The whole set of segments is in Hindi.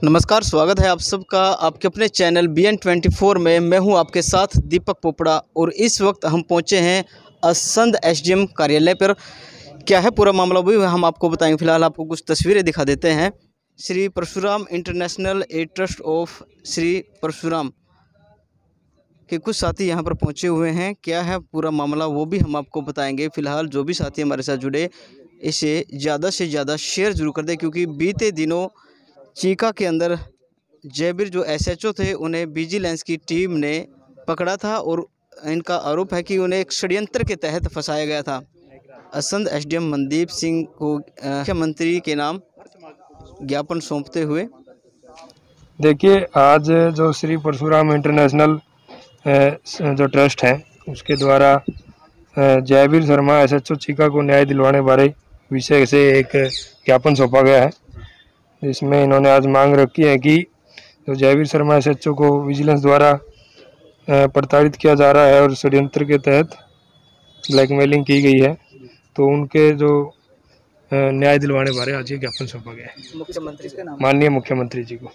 नमस्कार, स्वागत है आप सबका आपके अपने चैनल BN24 में। मैं हूं आपके साथ दीपक पोपड़ा और इस वक्त हम पहुंचे हैं असंध SDM कार्यालय पर। क्या है पूरा मामला वो हम आपको बताएंगे। फिलहाल आपको कुछ तस्वीरें दिखा देते हैं। Shri Parshuram international aid trust of Shri Parshuram के कुछ साथी यहां पर पहुंचे हुए हैं। क्या है पूरा मामला वो भी हम आपको बताएंगे। फिलहाल जो भी साथी हमारे साथ जुड़े, इसे ज़्यादा से ज़्यादा शेयर जरूर कर दें, क्योंकि बीते दिनों चीका के अंदर जयवीर जो SHO थे उन्हें विजिलेंस की टीम ने पकड़ा था और इनका आरोप है कि उन्हें एक षड्यंत्र के तहत फंसाया गया था। असंध SDM मनदीप सिंह को मुख्यमंत्री के नाम ज्ञापन सौंपते हुए देखिए, आज जो श्री परशुराम इंटरनेशनल जो ट्रस्ट है उसके द्वारा जयवीर शर्मा SHO चीका को न्याय दिलवाने बारे विषय से एक ज्ञापन सौंपा गया है। इसमें इन्होंने आज मांग रखी है कि जो जयवीर शर्मा SHO को विजिलेंस द्वारा प्रताड़ित किया जा रहा है और षड्यंत्र के तहत ब्लैकमेलिंग की गई है, तो उनके जो न्याय दिलवाने बारे आज ये ज्ञापन सौंपा गया है मुख्यमंत्री के नाम, माननीय मुख्यमंत्री जी को।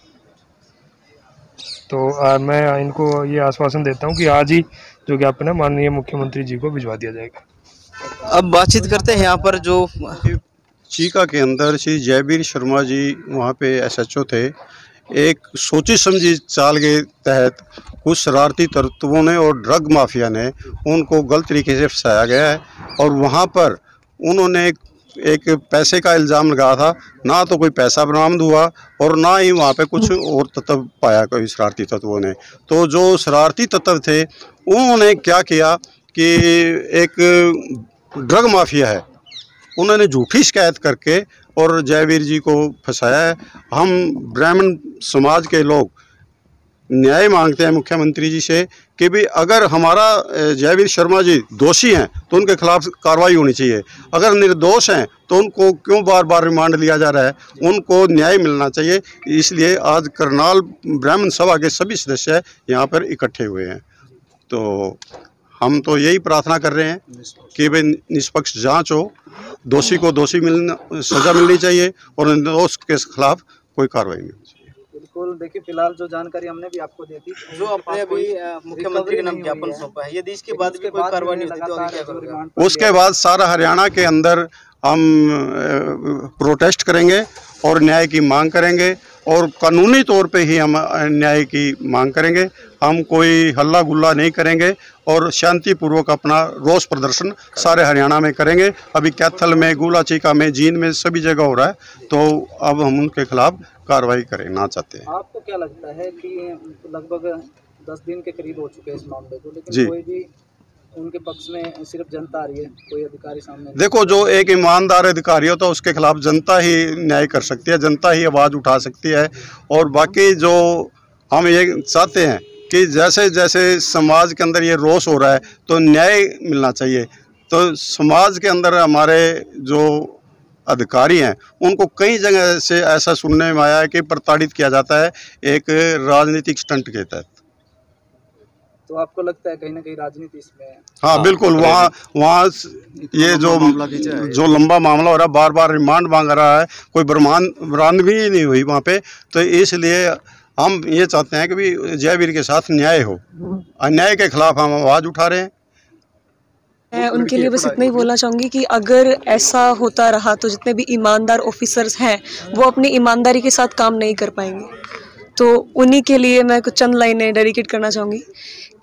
तो मैं इनको ये आश्वासन देता हूँ कि आज ही जो ज्ञापन है माननीय मुख्यमंत्री जी को भिजवा दिया जाएगा। अब बातचीत करते हैं यहाँ पर जो चीका के अंदर श्री जयवीर शर्मा जी वहाँ पे SHO थे। एक सोची समझी चाल के तहत कुछ शरारती तत्वों ने और ड्रग माफिया ने उनको गलत तरीके से फंसाया गया है और वहाँ पर उन्होंने एक पैसे का इल्ज़ाम लगाया था। ना तो कोई पैसा बरामद हुआ और ना ही वहाँ पे कुछ और तत्व पाया कोई शरारती तत्वों ने। तो जो शरारती तत्व थे उन्होंने क्या किया कि एक ड्रग माफिया है, उन्होंने झूठी शिकायत करके और जयवीर जी को फंसाया है। हम ब्राह्मण समाज के लोग न्याय मांगते हैं मुख्यमंत्री जी से कि भी अगर हमारा जयवीर शर्मा जी दोषी हैं तो उनके खिलाफ कार्रवाई होनी चाहिए, अगर निर्दोष हैं तो उनको क्यों बार बार रिमांड लिया जा रहा है, उनको न्याय मिलना चाहिए। इसलिए आज करनाल ब्राह्मण सभा के सभी सदस्य यहाँ पर इकट्ठे हुए हैं। तो हम तो यही प्रार्थना कर रहे हैं कि भाई निष्पक्ष जांच हो, दोषी को दोषी सजा मिलनी चाहिए और निर्दोष के खिलाफ कोई कार्रवाई नहीं होनी चाहिए। बिल्कुल, देखिए फिलहाल जो जानकारी हमने भी आपको दी थी, जो अपने अभी मुख्यमंत्री के नाम ज्ञापन सौंपा है, यदि इसके बाद भी कोई कार्रवाई नहीं होती तो आगे क्या करोगे? उसके बाद सारा हरियाणा के अंदर हम प्रोटेस्ट करेंगे और न्याय की मांग करेंगे और कानूनी तौर पे ही हम न्याय की मांग करेंगे। हम कोई हल्ला गुल्ला नहीं करेंगे और शांतिपूर्वक अपना रोष प्रदर्शन सारे हरियाणा में करेंगे। अभी कैथल में, गुला चीका में, जींद में सभी जगह हो रहा है, तो अब हम उनके खिलाफ कार्रवाई करना चाहते हैं। आपको क्या लगता है कि लगभग 10 दिन के करीब हो चुके हैं इस मामले को, लेकिन कोई भी उनके पक्ष में सिर्फ जनता आ रही है, कोई अधिकारी सामने? देखो, जो एक ईमानदार अधिकारी होता है उसके खिलाफ जनता ही न्याय कर सकती है, जनता ही आवाज़ उठा सकती है। और बाकी जो हम ये चाहते हैं कि जैसे जैसे समाज के अंदर ये रोष हो रहा है तो न्याय मिलना चाहिए। तो समाज के अंदर हमारे जो अधिकारी हैं उनको कई जगह से ऐसा सुनने में आया है कि प्रताड़ित किया जाता है एक राजनीतिक स्टंट के तहत। तो आपको लगता है कहीं ना कहीं राजनीति इसमें? हाँ बिल्कुल, वहाँ ये जो लंबा मामला हो रहा है, बार बार रिमांड मांग रहा है, कोई बरामद भी नहीं हुई वहाँ पे। तो इसलिए हम ये चाहते हैं कि भी जयवीर के साथ न्याय हो, अन्याय के खिलाफ हम आवाज़ उठा रहे हैं। मैं उनके लिए बस इतना ही बोलना चाहूँगी कि अगर ऐसा होता रहा तो जितने भी ईमानदार ऑफिसर्स हैं वो अपनी ईमानदारी के साथ काम नहीं कर पाएंगे। तो उन्हीं के लिए मैं कुछ चंद लाइनें डेडिकेट करना चाहूँगी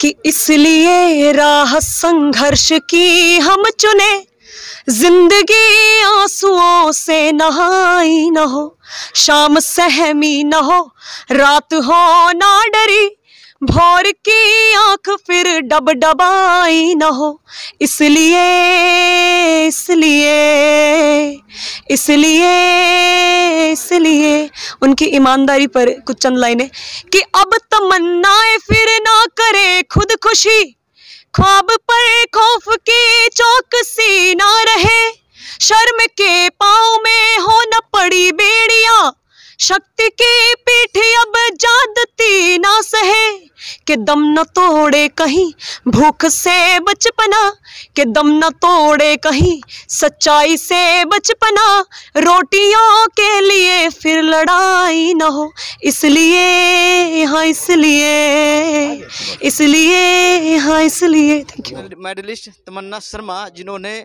कि इसलिए राह संघर्ष की हम चुने, जिंदगी आंसुओं से नहाई न हो, शाम सहमी न हो, रात हो ना डरी, भोर की आंख फिर डबडबाई न हो। इसलिए इसलिए इसलिए इसलिए उनकी ईमानदारी पर कुछ चंद लाइनें कि अब तमन्नाएं फिर ना करे खुदकुशी, ख्वाब पर खौफ की चौकसी ना रहे, शर्म के पाँव में हो न पड़ी बेड़ियां, शक्ति की पीठ अब जादती ना सहे, कि दम न तोड़े कहीं भूख से बचपना, कि दम न तोड़े कहीं सच्चाई से बचपना, रोटियों के लिए फिर लड़ाई न हो, इसलिए हाँ इसलिए हाँ इसलिए। Thank you. मेडलिस्ट तमन्ना शर्मा, जिन्होंने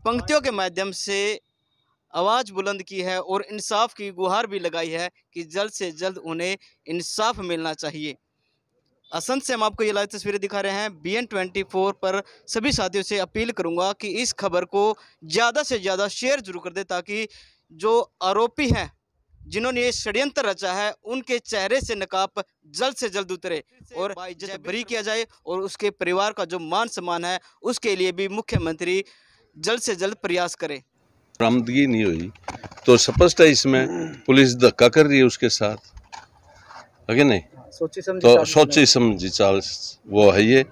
पंक्तियों के माध्यम से आवाज़ बुलंद की है और इंसाफ की गुहार भी लगाई है कि जल्द से जल्द उन्हें इंसाफ मिलना चाहिए। असंध से हम आपको ये लाइव तस्वीरें दिखा रहे हैं BN24 पर। सभी साथियों से अपील करूंगा कि इस खबर को ज़्यादा से ज़्यादा शेयर जरूर कर दे, ताकि जो आरोपी हैं जिन्होंने ये षड्यंत्र रचा है उनके चेहरे से नकाब जल्द से जल्द उतरे और जैसे बरी किया जाए, और उसके परिवार का जो मान सम्मान है उसके लिए भी मुख्यमंत्री जल्द से जल्द प्रयास करे। बरामदगी नहीं हुई तो स्पष्ट है इसमें पुलिस धक्का कर रही है उसके साथ, है नहीं? तो सोची समझी चाल वो है ये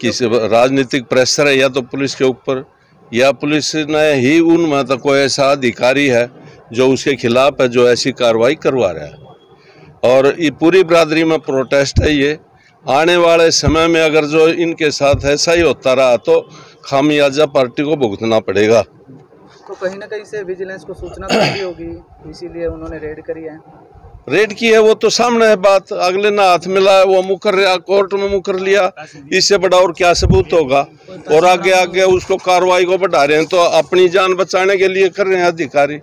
कि राजनीतिक प्रेशर है या तो पुलिस के ऊपर, या पुलिस ने ही उन मतलब कोई ऐसा अधिकारी है जो उसके खिलाफ है जो ऐसी कार्रवाई करवा रहा है। और ये पूरी बरादरी में प्रोटेस्ट है। ये आने वाले समय में अगर जो इनके साथ ऐसा ही होता रहा तो खामियाजा पार्टी को भुगतना पड़ेगा। तो कहीं ना कहीं से विजिलेंस को सूचना तो मिली होगी, इसीलिए उन्होंने रेड करी है। रेड की है वो तो सामने है बात, अगले ना हाथ मिला है वो मुकर रहा, कोर्ट में मुकर लिया, इससे बड़ा और क्या सबूत होगा? और आगे आगे उसको कार्रवाई को बढ़ा रहे हैं तो अपनी जान बचाने के लिए कर रहे हैं अधिकारी,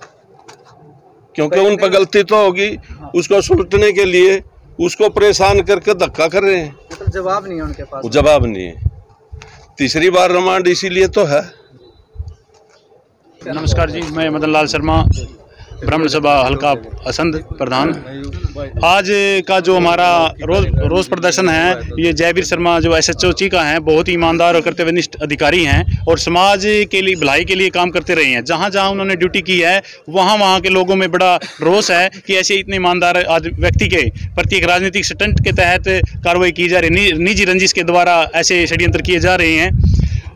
क्योंकि उन पर गलती तो होगी, उसको सुलटने के लिए उसको परेशान करके धक्का कर रहे हैं। मतलब जवाब नहीं है उनके पास, जवाब नहीं है। तीसरी बार रिमांड इसीलिए तो है। नमस्कार जी, मैं मदन लाल शर्मा, ब्राह्मण सभा हल्का असंध प्रधान। आज का जो हमारा रोज प्रदर्शन है, ये जयवीर शर्मा जो SHO चीका हैं, बहुत ही ईमानदार और कर्तव्यनिष्ठ अधिकारी हैं और समाज के लिए भलाई के लिए काम करते रहे हैं। जहाँ जहाँ उन्होंने ड्यूटी की है वहाँ के लोगों में बड़ा रोष है कि ऐसे इतने ईमानदार व्यक्ति के प्रति एक राजनीतिक स्टंट के तहत कार्रवाई की जा रही है, निजी रंजिश के द्वारा ऐसे षड्यंत्र किए जा रहे हैं।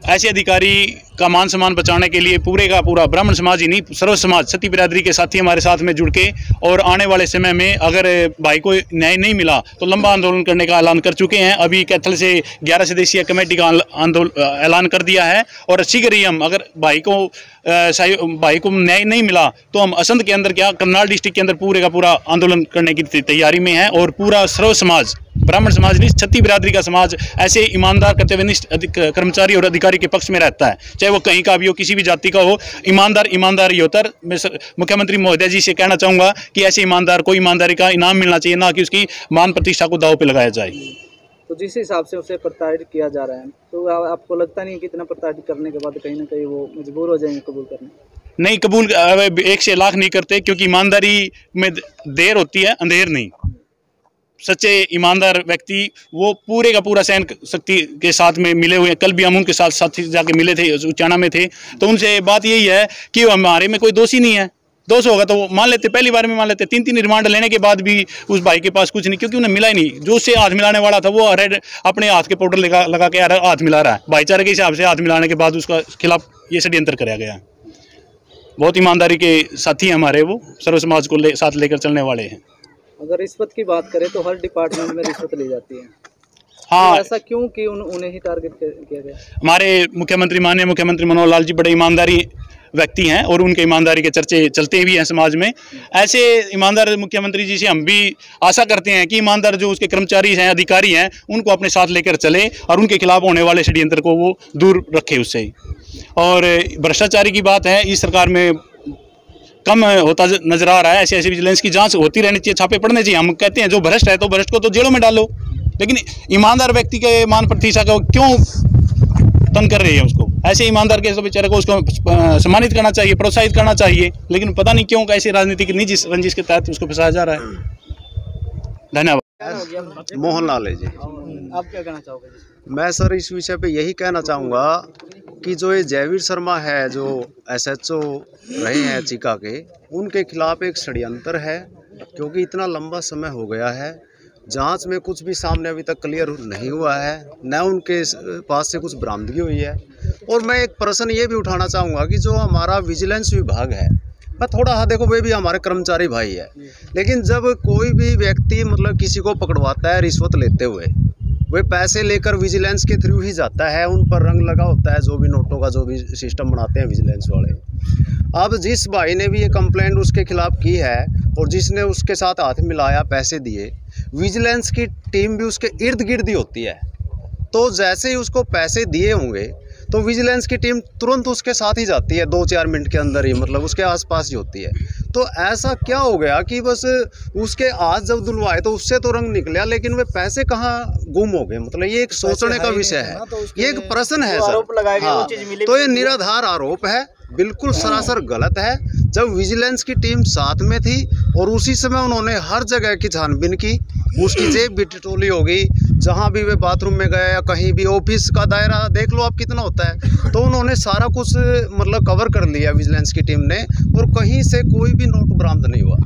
ऐसे अधिकारी का मान सम्मान बचाने के लिए पूरे का पूरा ब्राह्मण समाज ही नहीं, सर्व समाज सती बिरादरी के साथी हमारे साथ में जुड़ के, और आने वाले समय में अगर भाई को न्याय नहीं मिला तो लंबा आंदोलन करने का ऐलान कर चुके हैं। अभी कैथल से 11 सदस्यीय कमेटी का ऐलान कर दिया है और शीघ्र ही हम अगर भाई को न्याय नहीं मिला तो हम असंध के अंदर क्या करनाल डिस्ट्रिक्ट के अंदर पूरे का पूरा आंदोलन करने की तैयारी में है। और पूरा सर्व समाज, ब्राह्मण समाज नहीं, छत्ती बिरादरी का समाज ऐसे ईमानदार कर्तव्यनिष्ठ कर्मचारी और अधिकारी के पक्ष में रहता है, चाहे वो कहीं का भी हो, किसी भी जाति का हो। ईमानदार ही होता है। मैं मुख्यमंत्री महोदय जी से कहना चाहूँगा कि ऐसे ईमानदार को ईमानदारी का इनाम मिलना चाहिए, ना कि उसकी मान प्रतिष्ठा को दाव पे लगाया जाए। तो जिस हिसाब से उसे प्रताड़ित किया जा रहा है, तो आपको लगता नहीं कि इतना प्रताड़ित करने के बाद कहीं ना कहीं वो मजबूर हो जाएंगे कबूल करने? नहीं, कबूल 1 से लाख नहीं करते, क्योंकि ईमानदारी में देर होती है, अंधेर नहीं। सच्चे ईमानदार व्यक्ति वो पूरे का पूरा सहन शक्ति के साथ में मिले हुए हैं। कल भी हम उनके साथ जाके मिले थे, उचाना में थे, तो उनसे बात यही है कि हमारे में कोई दोषी नहीं है। दोष होगा तो वो मान लेते, पहली बार में मान लेते। 3 रिमांड लेने के बाद भी उस भाई के पास कुछ नहीं, क्योंकि उन्हें मिला ही नहीं। जो उससे हाथ मिलाने वाला था वो रेड अपने हाथ के पाउडर लगा के हाथ मिला रहा है। भाईचारे के हिसाब से हाथ मिलाने के बाद उसका खिलाफ ये षड्यंत्र कराया गया है। बहुत ईमानदारी के साथी हमारे, वो सर्व समाज को साथ लेकर चलने वाले हैं। अगर रिश्वत की बात करें तो हर डिपार्टमेंट में रिश्वत ली जाती है। हाँ, तो ऐसा क्यों कि उन्हें ही टारगेट किया गया? हमारे माननीय मुख्यमंत्री मनोहर लाल जी बड़े ईमानदारी व्यक्ति हैं और उनके ईमानदारी के चर्चे चलते भी हैं समाज में। ऐसे ईमानदार मुख्यमंत्री जी से हम भी आशा करते हैं कि ईमानदार जो उसके कर्मचारी हैं, अधिकारी हैं, उनको अपने साथ लेकर चले और उनके खिलाफ होने वाले षड्यंत्र को वो दूर रखे उससे ही। और भ्रष्टाचारी की बात है, इस सरकार में कम होता नजर आ रहा है। ऐसे विजिलेंस की जांच होती रहनी चाहिए, छापे पड़ने चाहिए। हम कहते हैं जो भ्रष्ट है तो भ्रष्ट को तो जेलों में डालो, लेकिन ईमानदार व्यक्ति के मान प्रतिष्ठा को क्यों तंग कर रही है? उसको ऐसे ईमानदार के बेचारे को उसको सम्मानित करना चाहिए, प्रोत्साहित करना चाहिए, लेकिन पता नहीं क्यों ऐसे राजनीतिक निजी रंजिश के तहत उसको फंसाया जा रहा है। धन्यवाद। मोहनलाल है जी। आप क्या कहना चाहोगे? मैं सर इस विषय पे यही कहना चाहूँगा कि जो ये जयवीर शर्मा है, जो SHO रहे हैं चीका के, उनके खिलाफ एक षड्यंत्र है, क्योंकि इतना लंबा समय हो गया है, जांच में कुछ भी सामने अभी तक क्लियर नहीं हुआ है, न उनके पास से कुछ बरामदगी हुई है। और मैं एक प्रश्न ये भी उठाना चाहूँगा कि जो हमारा विजिलेंस विभाग है, पर थोड़ा हाँ देखो वे भी हमारे कर्मचारी भाई है, लेकिन जब कोई भी व्यक्ति मतलब किसी को पकड़वाता है रिश्वत लेते हुए, वे पैसे लेकर विजिलेंस के थ्रू ही जाता है, उन पर रंग लगा होता है जो भी नोटों का जो भी सिस्टम बनाते हैं विजिलेंस वाले। अब जिस भाई ने भी ये कंप्लेंट उसके खिलाफ की है और जिसने उसके साथ हाथ मिलाया पैसे दिए, विजिलेंस की टीम भी उसके इर्द गिर्द ही होती है। तो जैसे ही उसको पैसे दिए होंगे तो विजिलेंस की टीम तुरंत उसके साथ ही जाती है, 2-4 मिनट के अंदर ही, मतलब उसके आसपास ही होती है। तो ऐसा क्या हो गया कि बस उसके हाथ जब धुलवाए तो उससे तो रंग निकला, लेकिन वे पैसे कहाँ गुम हो गए, मतलब ये एक सोचने का विषय है, ये एक प्रश्न है सर। हाँ, तो ये निराधार आरोप है, बिल्कुल सरासर गलत है। जब विजिलेंस की टीम साथ में थी और उसी समय उन्होंने हर जगह की छानबीन की, उसकी जेब भी टटोली होगी, जहाँ भी वे बाथरूम में गए या कहीं भी, ऑफिस का दायरा देख लो आप कितना होता है, तो उन्होंने सारा कुछ मतलब कवर कर लिया विजिलेंस की टीम ने, और कहीं से कोई भी नोट बरामद नहीं हुआ।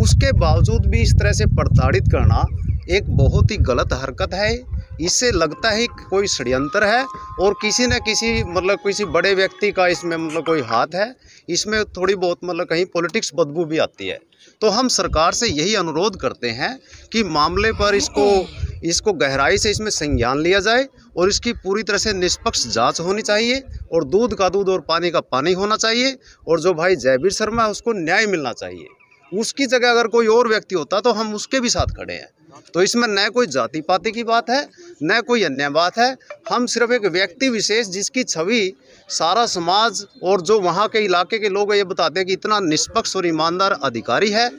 उसके बावजूद भी इस तरह से प्रताड़ित करना एक बहुत ही गलत हरकत है। इससे लगता है कि कोई षड्यंत्र है और किसी न किसी मतलब किसी बड़े व्यक्ति का इसमें मतलब कोई हाथ है। इसमें थोड़ी बहुत मतलब कहीं पॉलिटिक्स बदबू भी आती है। तो हम सरकार से यही अनुरोध करते हैं कि मामले पर इसको गहराई से इसमें संज्ञान लिया जाए और इसकी पूरी तरह से निष्पक्ष जांच होनी चाहिए और दूध का दूध और पानी का पानी होना चाहिए। और जो भाई जयवीर शर्मा है उसको न्याय मिलना चाहिए। उसकी जगह अगर कोई और व्यक्ति होता तो हम उसके भी साथ खड़े हैं। तो इसमें न कोई जाति पाति की बात है, न कोई अन्य बात है। हम सिर्फ एक व्यक्ति विशेष जिसकी छवि सारा समाज और जो वहाँ के इलाके के लोग ये बताते हैं कि इतना निष्पक्ष और ईमानदार अधिकारी है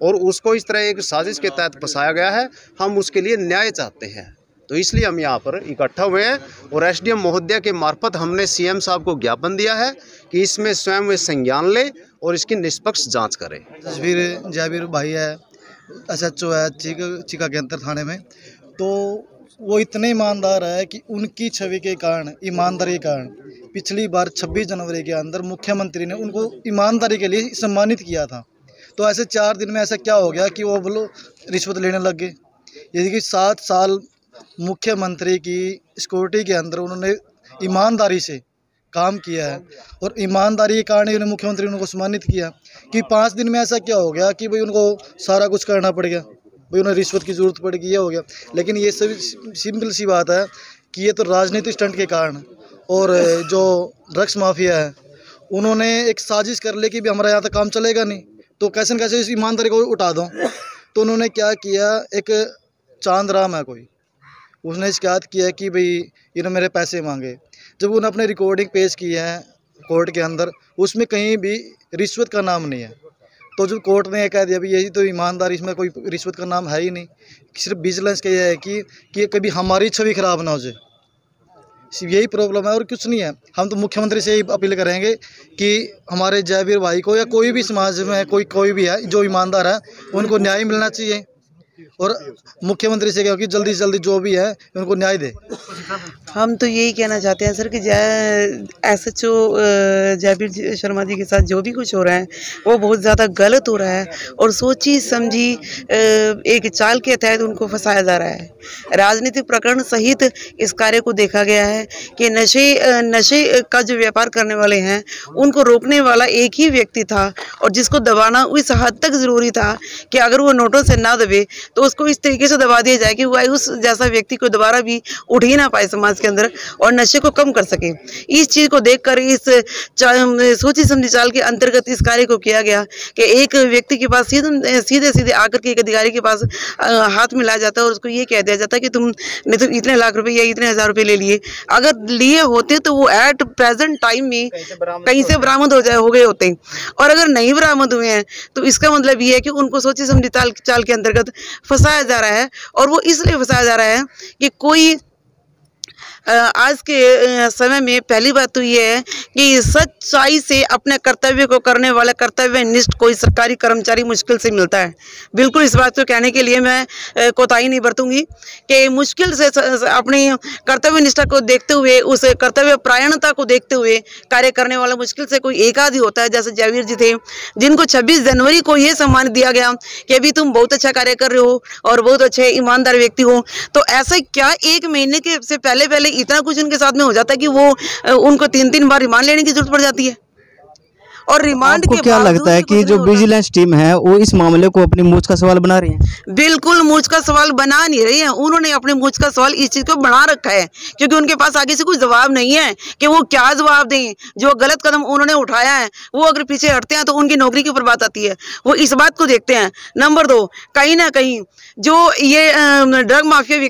और उसको इस तरह एक साजिश के तहत फंसाया गया है, हम उसके लिए न्याय चाहते हैं। तो इसलिए हम यहाँ पर इकट्ठा हुए हैं और एसडीएम महोदय के मार्फत हमने सीएम साहब को ज्ञापन दिया है कि इसमें स्वयं वे संज्ञान ले और इसकी निष्पक्ष जांच करें। जयवीर भाई है, एसएचओ है चीका के अंतर थाने में, तो वो इतने ईमानदार है कि उनकी छवि के कारण, ईमानदारी के कारण पिछली बार 26 जनवरी के अंदर मुख्यमंत्री ने उनको ईमानदारी के लिए सम्मानित किया था। तो ऐसे 4 दिन में ऐसा क्या हो गया कि वो बोलो रिश्वत लेने लग गए। यदि कि 7 साल मुख्यमंत्री की सिक्योरिटी के अंदर उन्होंने ईमानदारी से काम किया है और ईमानदारी के कारण उन्हें मुख्यमंत्री ने उनको सम्मानित किया, कि 5 दिन में ऐसा क्या हो गया कि भाई उनको सारा कुछ करना पड़ गया, भाई उन्हें रिश्वत की ज़रूरत पड़ गई, ये हो गया। लेकिन ये सभी सिंपल सी बात है कि ये तो राजनीतिक स्टंट के कारण, और जो ड्रग्स माफिया है उन्होंने एक साजिश कर ली कि भी हमारा यहाँ तक काम चलेगा नहीं, तो कैसे न कैसे इस ईमानदारी को उठा दो। तो उन्होंने क्या किया, एक चांदराम है कोई, उसने शिकायत किया कि भाई इन्होंने मेरे पैसे मांगे। जब उन्होंने अपने रिकॉर्डिंग पेश की है कोर्ट के अंदर, उसमें कहीं भी रिश्वत का नाम नहीं है। तो जो कोर्ट ने कह दिया भाई यही तो ईमानदारी, इसमें कोई रिश्वत का नाम है ही नहीं, सिर्फ विजिलेंस का यह है कि कभी हमारी छवि खराब ना हो जाए, यही प्रॉब्लम है और कुछ नहीं है। हम तो मुख्यमंत्री से ही अपील करेंगे कि हमारे जयवीर भाई को या कोई भी समाज में कोई भी है जो ईमानदार है उनको न्याय मिलना चाहिए, और मुख्यमंत्री से कहो कि जल्दी से जल्दी जो भी है उनको न्याय दे। हम तो यही कहना चाहते हैं सर कि एसएचओ जयवीर शर्मा जी के साथ जो भी कुछ हो रहा है वो बहुत ज़्यादा गलत हो रहा है और सोची समझी एक चाल के तहत उनको फंसाया जा रहा है। राजनीतिक प्रकरण सहित इस कार्य को देखा गया है कि नशे का जो व्यापार करने वाले हैं उनको रोकने वाला एक ही व्यक्ति था और जिसको दबाना उस हद तक ज़रूरी था कि अगर वो नोटों से ना दबे तो उसको इस तरीके से दबा दिया जाए कि वो उस जैसा व्यक्ति को दोबारा भी उठ ही ना पाए समाज के अंदर और नशे को कम कर सके। इस चीज़ को देखकर इस सोची समझी चाल के अंतर्गत इस कार्य को किया गया कि एक व्यक्ति के पास सीधे आकर के एक अधिकारी के पास हाथ मिलाया जाता है और उसको ये कह दिया जाता है कि तुमने तो इतने लाख रुपए या इतने हज़ार रुपये ले लिए। अगर लिए होते तो वो एट प्रेजेंट टाइम में कहीं से बरामद हो गए होते, और अगर नहीं बरामद हुए हैं तो इसका मतलब ये है कि उनको सोची समझी चाल के अंतर्गत फंसाया जा रहा है। और वो इसलिए फंसाया जा रहा है कि कोई आज के समय में पहली बात तो ये है कि सच्चाई से अपने कर्तव्य को करने वाला कर्तव्यनिष्ठ कोई सरकारी कर्मचारी मुश्किल से मिलता है। बिल्कुल इस बात को कहने के लिए मैं कोताही नहीं बरतूंगी कि मुश्किल से अपनी कर्तव्य निष्ठा को देखते हुए, उस कर्तव्य परायणता को देखते हुए कार्य करने वाला मुश्किल से कोई एक आध ही होता है। जैसे जयवीर जी थे जिनको 26 जनवरी को ये सम्मान दिया गया कि अभी तुम बहुत अच्छा कार्य कर रहे हो और बहुत अच्छे ईमानदार व्यक्ति हो, तो ऐसा क्या 1 महीने के से पहले इतना कुछ उनके साथ में हो जाता है कि वो उनको 3-3 बार रिमांड लेने की जरूरत पड़ जाती है। और रिमांड आपको के क्या बावजूद लगता है भी कि कुछ जो नहीं होता। विजिलेंस टीम है वो इस मामले को अपनी मूंछ का सवाल बना रही है? बिल्कुल मूंछ का सवाल बना नहीं रही है, उन्होंने अपने मूंछ का सवाल इस चीज को बना रखा है क्योंकि उनके पास आगे से कुछ जवाब नहीं है कि वो क्या जवाब दें। जो गलत कदम उन्होंने उठाया है वो अगर पीछे हटते हैं तो उनकी नौकरी के ऊपर बात आती है, वो इस बात को देखते हैं। नंबर 2, कहीं ना कहीं जो ये ड्रग माफिया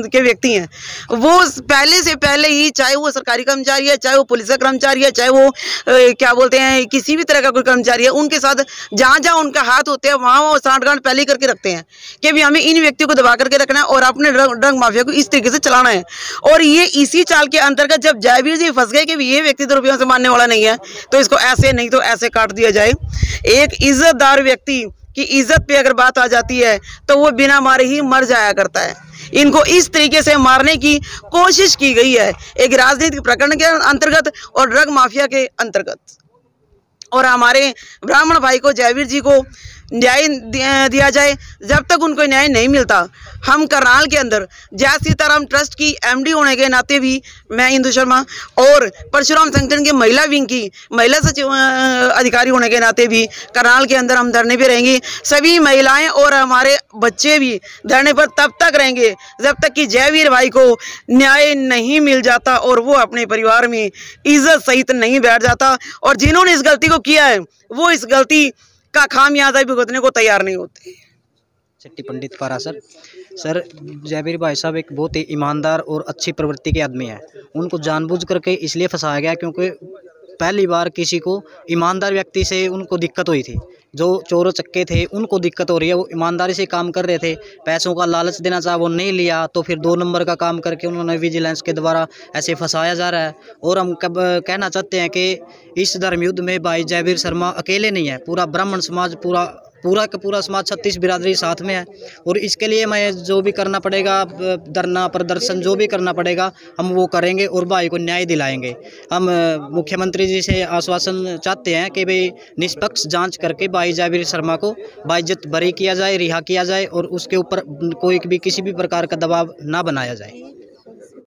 के व्यक्ति हैं वो पहले से पहले ही, चाहे वो सरकारी कर्मचारी है, चाहे वो पुलिस का कर्मचारी है, चाहे वो क्या बोलते हैं किसी भी तरह का कोई कर्मचारी है, उनके साथ जहाँ जहाँ उनका हाथ होते हैं वहाँ वो सांठगांठ पहले ही करके रखते हैं कि भी हमें इन व्यक्तियों को दबा करके रखना है और अपने ड्रग माफिया को इस तरीके से चलाना है। और ये इसी चाल के अंतर्गत जब जयवीर जी फंस गए कि ये व्यक्ति तो रुपयों से मानने वाला नहीं है तो इसको ऐसे नहीं तो ऐसे काट दिया जाए। एक इज्जतदार व्यक्ति की इज्जत पे अगर बात आ जाती है तो वो बिना मारे ही मर जाया करता है। इनको इस तरीके से मारने की कोशिश की गई है एक राजनीतिक प्रकरण के अंतर्गत और ड्रग माफिया के अंतर्गत। और हमारे ब्राह्मण भाई को, जयवीर जी को न्याय दिया जाए। जब तक उनको न्याय नहीं मिलता, हम करनाल के अंदर जय सीताराम ट्रस्ट की एमडी होने के नाते भी मैं इंदु शर्मा और परशुराम संगठन के महिला विंग की महिला सचिव अधिकारी होने के नाते भी करनाल के अंदर हम धरने पे रहेंगे। सभी महिलाएं और हमारे बच्चे भी धरने पर तब तक रहेंगे जब तक कि जयवीर भाई को न्याय नहीं मिल जाता और वो अपने परिवार में इज्जत सहित नहीं बैठ जाता। और जिन्होंने इस गलती को किया है वो इस गलती का खामियाजा भुगतने को तैयार नहीं होते। चट्टी पंडित पारा सर जयवीर भाई साहब एक बहुत ही ईमानदार और अच्छी प्रवृत्ति के आदमी हैं। उनको जानबूझ करके इसलिए फंसाया गया क्योंकि पहली बार किसी को ईमानदार व्यक्ति से उनको दिक्कत हुई थी। जो चोरों चक्के थे उनको दिक्कत हो रही है, वो ईमानदारी से काम कर रहे थे, पैसों का लालच देना चाहा वो नहीं लिया तो फिर 2 नंबर का काम करके उन्होंने विजिलेंस के द्वारा ऐसे फंसाया जा रहा है। और हम कब कहना चाहते हैं कि इस धर्म युद्ध में भाई जयवीर शर्मा अकेले नहीं है, पूरा ब्राह्मण समाज पूरा का पूरा समाज 36 बिरादरी साथ में है। और इसके लिए मैं जो भी करना पड़ेगा, धरना प्रदर्शन जो भी करना पड़ेगा हम वो करेंगे और भाई को न्याय दिलाएंगे। हम मुख्यमंत्री जी से आश्वासन चाहते हैं कि भाई निष्पक्ष जांच करके भाई जयवीर शर्मा को बाइज्जत बरी किया जाए, रिहा किया जाए और उसके ऊपर कोई भी किसी भी प्रकार का दबाव ना बनाया जाए।